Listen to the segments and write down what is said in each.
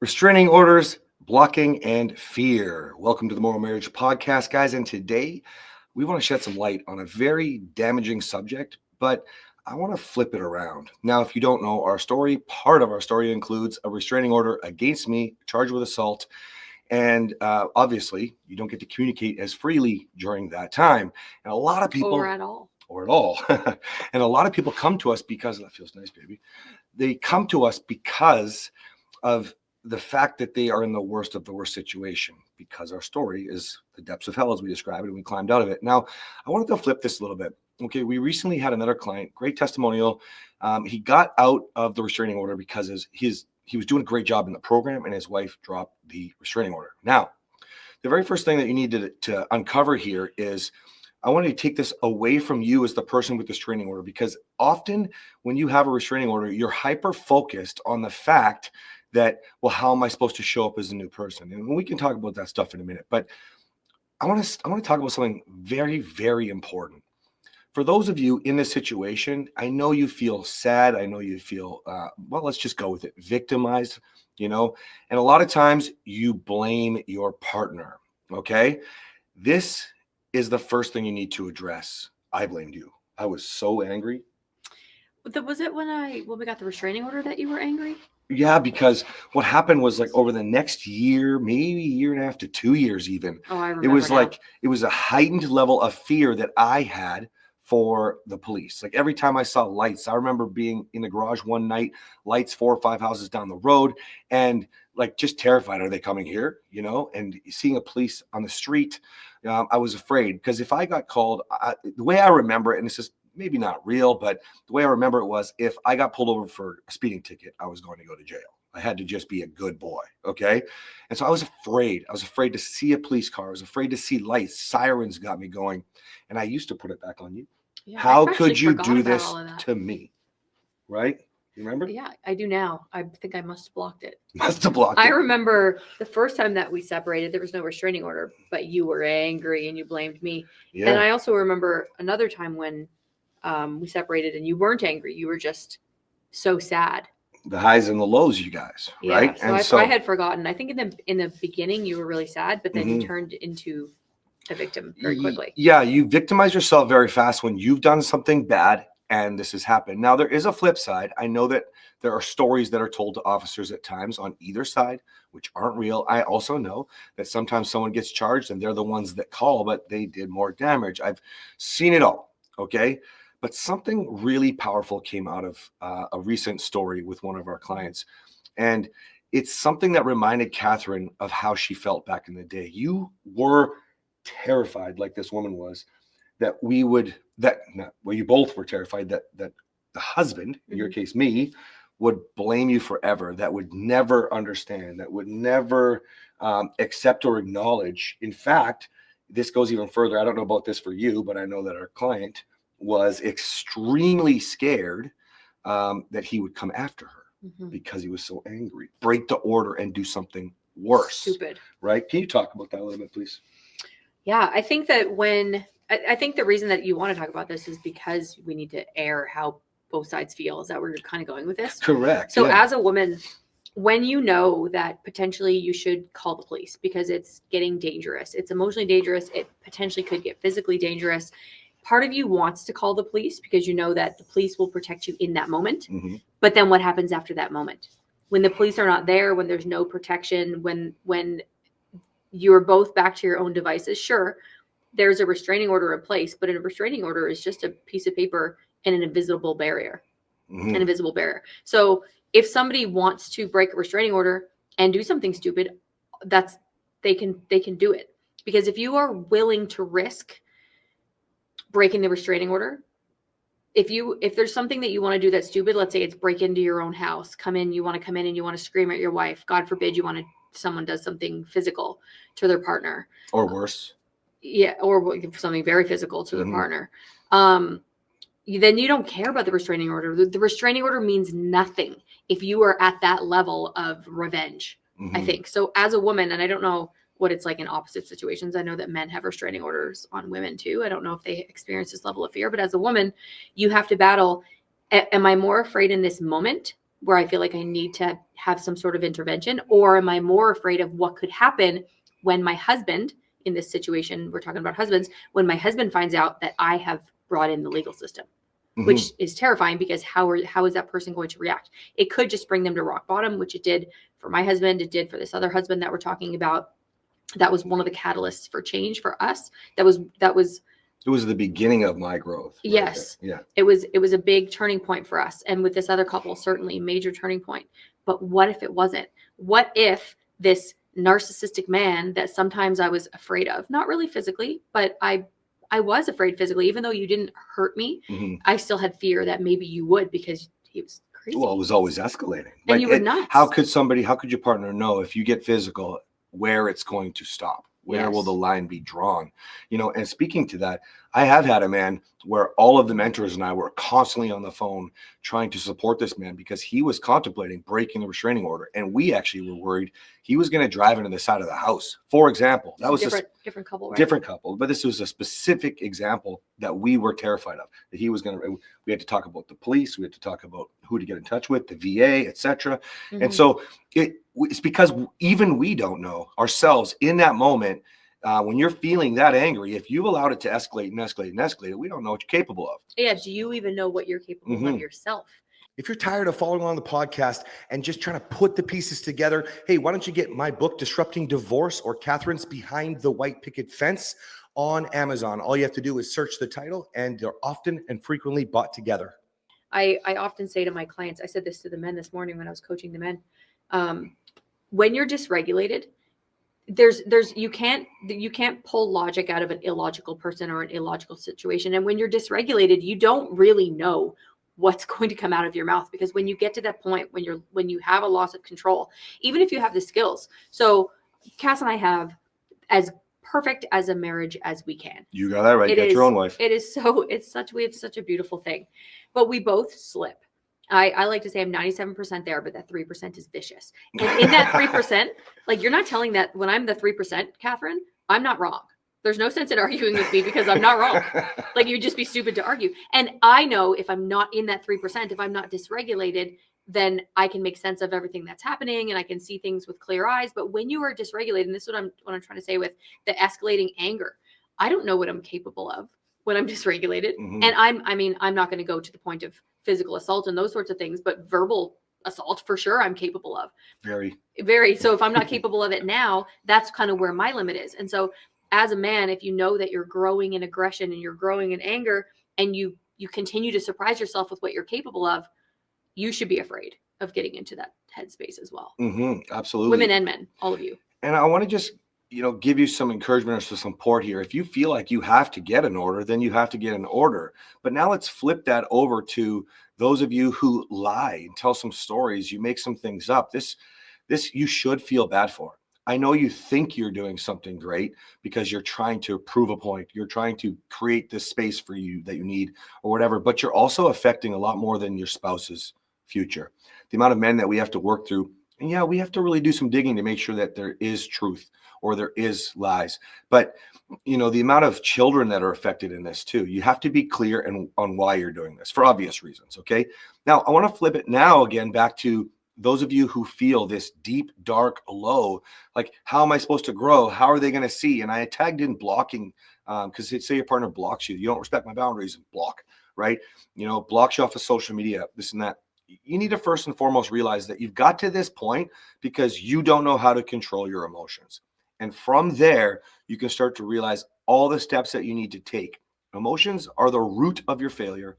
Restraining orders, blocking, and fear. Welcome to the Morrow Marriage podcast, guys. And today we want to shed some light on a very damaging subject, but I want to flip it around. Now, if you don't know our story, part of our story includes a restraining order against me, charged with assault. And obviously, you don't get to communicate as freely during that time. And a lot of people... Or at all. And a lot of people come to us because... That feels nice, baby. They come to us because of the fact that they are in the worst of the worst situation, because our story is the depths of hell as we describe it, and we climbed out of it. Now, I wanted to flip this a little bit. Okay, we recently had another client, great testimonial. He got out of the restraining order because he was doing a great job in the program, and his wife dropped the restraining order. Now, the very first thing that you need to uncover here is I want to take this away from you as the person with the restraining order, because often when you have a restraining order, you're hyper-focused on the fact that, well, how am I supposed to show up as a new person? And we can talk about that stuff in a minute, but I want to talk about something very, very important. For those of you in this situation, I know you feel sad. I know you feel, well, let's just go with it, victimized, and a lot of times you blame your partner, okay? This is the first thing you need to address. I blamed you. I was so angry. Was it when we got the restraining order that you were angry? Yeah, because what happened was, like, over the next year, maybe a year and a half to 2 years even, I remember it was now. like, it was a heightened level of fear that I had for the police. Like, every time I saw lights, I remember being in the garage one night, lights 4 or 5 houses down the road, and like just terrified. Are they coming here? And seeing a police on the street, I was afraid, because if I got called, the way I remember it, and this is maybe not real, but the way I remember it was, if I got pulled over for a speeding ticket, I was going to go to jail. I had to just be a good boy, okay? And so I was afraid. I was afraid to see a police car. I was afraid to see lights. Sirens got me going. And I used to put it back on you. Yeah, how could you do this to me? Right? You remember? Yeah, I do now. I think I must have blocked it. I remember the first time that we separated, there was no restraining order, but you were angry and you blamed me. Yeah. And I also remember another time when we separated and you weren't angry. You were just so sad. The highs and the lows, you guys, right? Yeah, so I had forgotten. I think in the beginning you were really sad, but then you turned into a victim very quickly. Yeah, you victimize yourself very fast when you've done something bad and this has happened. Now, there is a flip side. I know that there are stories that are told to officers at times on either side, which aren't real. I also know that sometimes someone gets charged and they're the ones that call, but they did more damage. I've seen it all, okay? But something really powerful came out of a recent story with one of our clients. And it's something that reminded Kathryn of how she felt back in the day. You were terrified, like this woman was, that you both were terrified that the husband, in your case me, would blame you forever, that would never understand, that would never accept or acknowledge. In fact, this goes even further. I don't know about this for you, but I know that our client was extremely scared that he would come after her because he was so angry, break the order and do something worse. Stupid. Right? Can you talk about that a little bit, please? Yeah, I think that I think the reason that you want to talk about this is because we need to air how both sides feel. Is that where you're kind of going with this? Correct. So as a woman, when you know that potentially you should call the police because it's getting dangerous, it's emotionally dangerous, it potentially could get physically dangerous. Part of you wants to call the police because you know that the police will protect you in that moment. But then what happens after that moment? When the police are not there, when there's no protection, when you're both back to your own devices, sure, there's a restraining order in place, but a restraining order is just a piece of paper and an invisible barrier. An invisible barrier. So if somebody wants to break a restraining order and do something stupid, they can do it. Because if you are willing to risk breaking the restraining order, if there's something that you want to do that's stupid, let's say it's break into your own house, you want to come in and you want to scream at your wife, God forbid someone does something physical to their partner, or worse. Yeah, or something very physical to their partner. Then you don't care about the restraining order. The restraining order means nothing if you are at that level of revenge, I think. So as a woman, and I don't know what it's like in opposite situations. I know that men have restraining orders on women too. I don't know if they experience this level of fear, but as a woman, you have to battle. Am I more afraid in this moment where I feel like I need to have some sort of intervention? Or am I more afraid of what could happen when my husband, in this situation, we're talking about husbands, when my husband finds out that I have brought in the legal system, which is terrifying, because how is that person going to react? It could just bring them to rock bottom, which it did for my husband. It did for this other husband that we're talking about. That was one of the catalysts for change for us. It was the beginning of my growth. Yes. Right? Yeah. It was a big turning point for us. And with this other couple, certainly a major turning point. But what if it wasn't? What if this narcissistic man that sometimes I was afraid of, not really physically, but I was afraid physically, even though you didn't hurt me, I still had fear that maybe you would, because he was crazy. Well, it was always escalating. And you were nuts. How could your partner know, if you get physical, where it's going to stop? Where will the line be drawn? And speaking to that, I have had a man where all of the mentors and I were constantly on the phone trying to support this man, because he was contemplating breaking the restraining order. And we actually were worried he was going to drive into the side of the house. For example, that was different couple, right? Different couple. But this was a specific example that we were terrified of, that he was going to, we had to talk about the police. We had to talk about who to get in touch with, the VA, etc. And so it's because even we don't know ourselves in that moment. When you're feeling that angry, if you've allowed it to escalate and escalate and escalate, we don't know what you're capable of. Yeah. Do you even know what you're capable of yourself? If you're tired of following on the podcast and just trying to put the pieces together, hey, why don't you get my book, Disrupting Divorce, or Kathryn's Behind the White Picket Fence, on Amazon. All you have to do is search the title, and they're often and frequently bought together. I often say to my clients, I said this to the men this morning when I was coaching the men, when you're dysregulated, you can't pull logic out of an illogical person or an illogical situation. And when you're dysregulated, you don't really know what's going to come out of your mouth, because when you get to that point, when you have a loss of control, even if you have the skills. So Cass and I have as perfect as a marriage as we can. You got that right. You got your own wife. We have such a beautiful thing, but we both slip. I like to say I'm 97% there, but that 3% is vicious. And in that 3%, like, you're not telling that when I'm the 3%, Kathryn, I'm not wrong. There's no sense in arguing with me, because I'm not wrong. Like, you'd just be stupid to argue. And I know if I'm not in that 3%, if I'm not dysregulated, then I can make sense of everything that's happening and I can see things with clear eyes. But when you are dysregulated, and this is what I'm trying to say with the escalating anger, I don't know what I'm capable of when I'm dysregulated. And I'm not going to go to the point of physical assault and those sorts of things, but verbal assault for sure I'm capable of. Very. So if I'm not capable of it now, that's kind of where my limit is. And so as a man, if you know that you're growing in aggression and you're growing in anger, and you continue to surprise yourself with what you're capable of, you should be afraid of getting into that headspace as well. Absolutely. Women and men, all of you. And I want to just, give you some encouragement or some support here. If you feel like you have to get an order, then you have to get an order. But now let's flip that over to those of you who lie and tell some stories. You make some things up. This you should feel bad for. I know you think you're doing something great because you're trying to prove a point. You're trying to create this space for you that you need or whatever, but you're also affecting a lot more than your spouse's future. The amount of men that we have to work through. And yeah, we have to really do some digging to make sure that there is truth or there is lies. But, the amount of children that are affected in this too, you have to be clear on why you're doing this for obvious reasons. Okay. Now I want to flip it now again back to those of you who feel this deep, dark low, like, how am I supposed to grow? How are they going to see? And I tagged in blocking, because say your partner blocks you. You don't respect my boundaries, and block, right? Blocks you off of social media, this and that. You need to first and foremost realize that you've got to this point because you don't know how to control your emotions. And from there, you can start to realize all the steps that you need to take. Emotions are the root of your failure,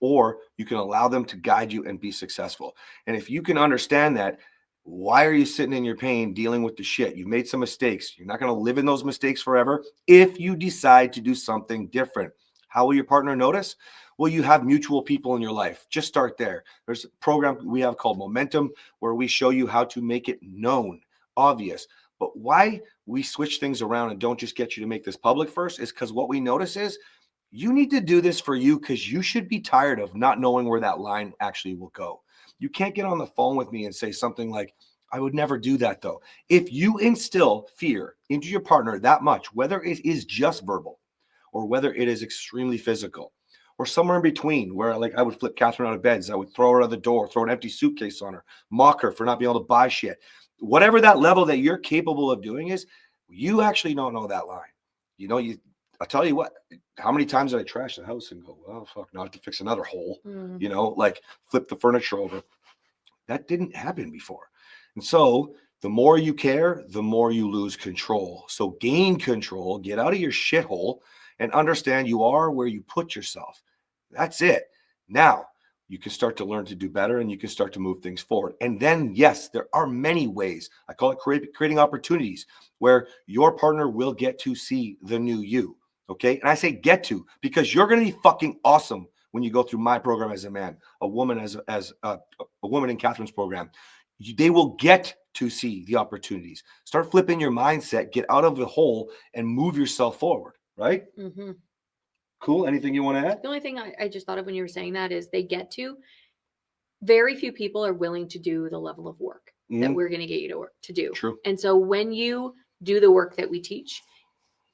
or you can allow them to guide you and be successful. And if you can understand that, why are you sitting in your pain dealing with the shit? You made some mistakes. You're not going to live in those mistakes forever if you decide to do something different. How will your partner notice? Well, you have mutual people in your life. Just start there. There's a program we have called Momentum where we show you how to make it known, obvious. But why we switch things around and don't just get you to make this public first is because what we notice is you need to do this for you, because you should be tired of not knowing where that line actually will go. You can't get on the phone with me and say something like, I would never do that though. If you instill fear into your partner that much, whether it is just verbal or whether it is extremely physical, or somewhere in between where like I would flip Kathryn out of beds. I would throw her out the door, throw an empty suitcase on her, mock her for not being able to buy shit. Whatever that level that you're capable of doing is, you actually don't know that line. You know, I'll tell you what, how many times did I trash the house and go, well, fuck, now I have to fix another hole, you know, like flip the furniture over. That didn't happen before. And so the more you care, the more you lose control. So gain control, get out of your shithole and understand you are where you put yourself. That's it. Now you can start to learn to do better and you can start to move things forward. And then, yes, there are many ways. I call it creating opportunities where your partner will get to see the new you. Okay. And I say get to, because you're going to be fucking awesome when you go through my program as a man, a woman as a woman in Kathryn's program. They will get to see the opportunities. Start flipping your mindset, get out of the hole and move yourself forward. Right? Mm-hmm. Cool. Anything you want to add? The only thing I just thought of when you were saying that is they get to, very few people are willing to do the level of work that we're going to get you to do. True. And so when you do the work that we teach,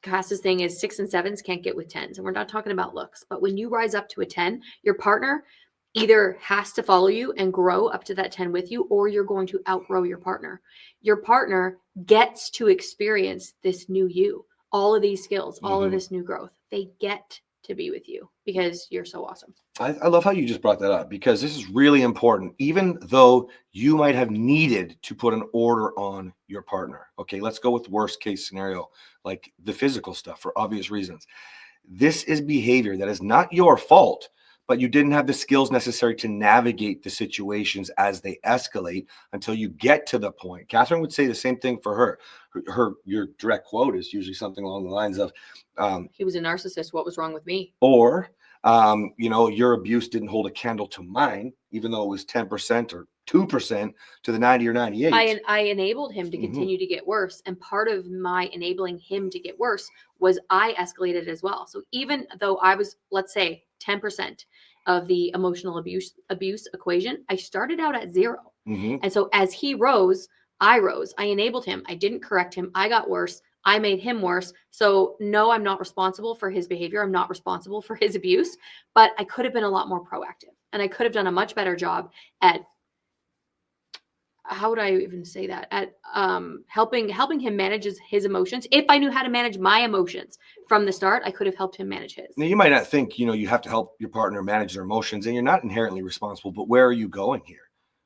Cass's thing is 6 and 7s can't get with 10s. And we're not talking about looks, but when you rise up to a 10, your partner either has to follow you and grow up to that 10 with you, or you're going to outgrow your partner. Your partner gets to experience this new you, all of these skills, all of this new growth. They get to be with you because you're so awesome. I love how you just brought that up, because this is really important. Even though you might have needed to put an order on your partner. Okay, let's go with worst case scenario, like the physical stuff for obvious reasons. This is behavior that is not your fault, but you didn't have the skills necessary to navigate the situations as they escalate until you get to the point. Kathryn would say the same thing for her. Your direct quote is usually something along the lines of, he was a narcissist. What was wrong with me? Or, your abuse didn't hold a candle to mine, even though it was 10% or 2% to the 90 or 98. I enabled him to continue to get worse. And part of my enabling him to get worse was I escalated as well. So even though I was, let's say, 10% of the emotional abuse equation, I started out at 0. And so as he rose, I rose. I enabled him. I didn't correct him. I got worse. I made him worse. So no, I'm not responsible for his behavior. I'm not responsible for his abuse, but I could have been a lot more proactive, and I could have done a much better job at, how would I even say that? At helping him manage his emotions. If I knew how to manage my emotions from the start, I could have helped him manage his. Now, you might not think, you have to help your partner manage their emotions, and you're not inherently responsible, but where are you going here?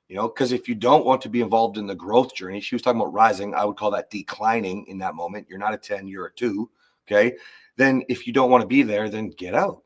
Because if you don't want to be involved in the growth journey, she was talking about rising. I would call that declining in that moment. You're not a 10, you're a 2. Okay. Then if you don't want to be there, then get out,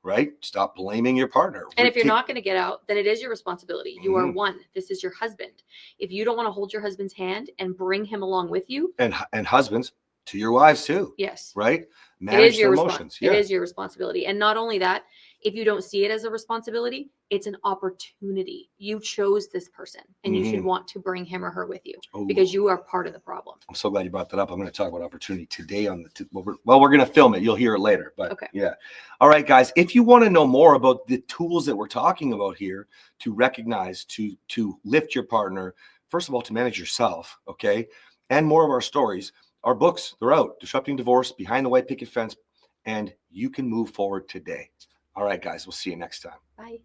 right? Stop blaming your partner. And if you're not going to get out, then it is your responsibility. You are one. This is your husband. If you don't want to hold your husband's hand and bring him along with you. And husbands to your wives too. Yes. Right? Manage their emotions. It is your responsibility. And not only that, if you don't see it as a responsibility, it's an opportunity. You chose this person, and you should want to bring him or her with you because you are part of the problem. I'm so glad you brought that up. I'm going to talk about opportunity today on we're going to film it. You'll hear it later. But yeah. All right, guys, if you want to know more about the tools that we're talking about here to recognize, to lift your partner, first of all, to manage yourself, okay, and more of our stories, our books, they're out. Disrupting Divorce, Behind the White Picket Fence, and you can move forward today. All right, guys, we'll see you next time. Bye.